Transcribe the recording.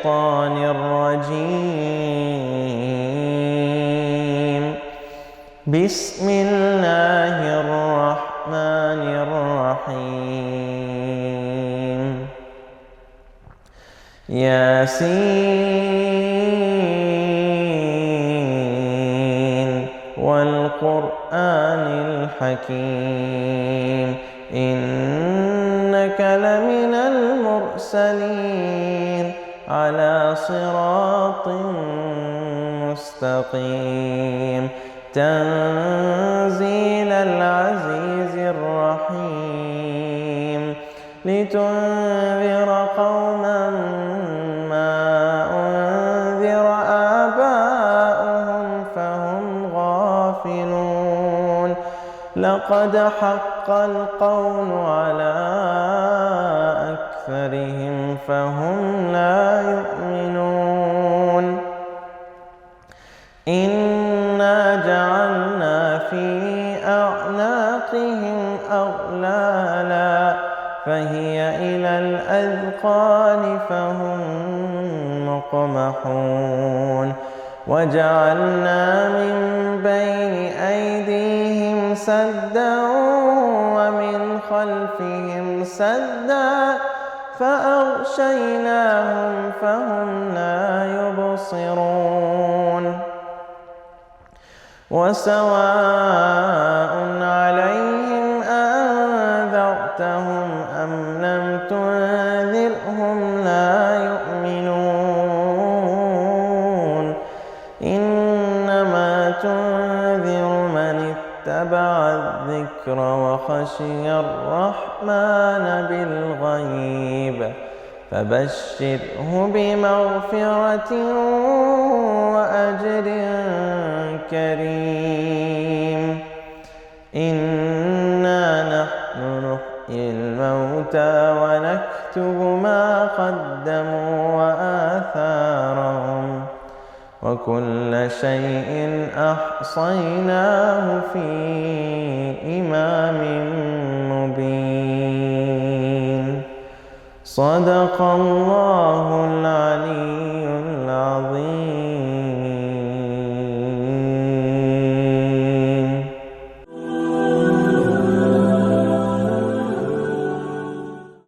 الشيطان الرجيم. بسم الله الرحمن الرحيم. ياسين والقرآن الحكيم إنك لمن المرسلين على صراط مستقيم تنزيل العزيز الرحيم لتنذر قوما ما أنذر آباؤهم فهم غافلون لقد حق القول على أكثرهم فهم لا يؤمنون إنا جعلنا في أعناقهم أغلالا فهي إلى الأذقان فهم مقمحون وجعلنا من بين أيديهم سدا ومن خلفهم سدا فأغشيناهم فهم لا يبصرون وسواء عليهم أنذرتهم أم لم تنذرهم لا يؤمنون إنما تنذر من اتبع الذكر وخشي الرحمن بالغيب فبشره بمغفرة وأجر كريم إنا نحن نحيي الموتى ونكتب ما قدموا وآثارهم وكل شيء أحصيناه في إمام مبين صدق الله العليم.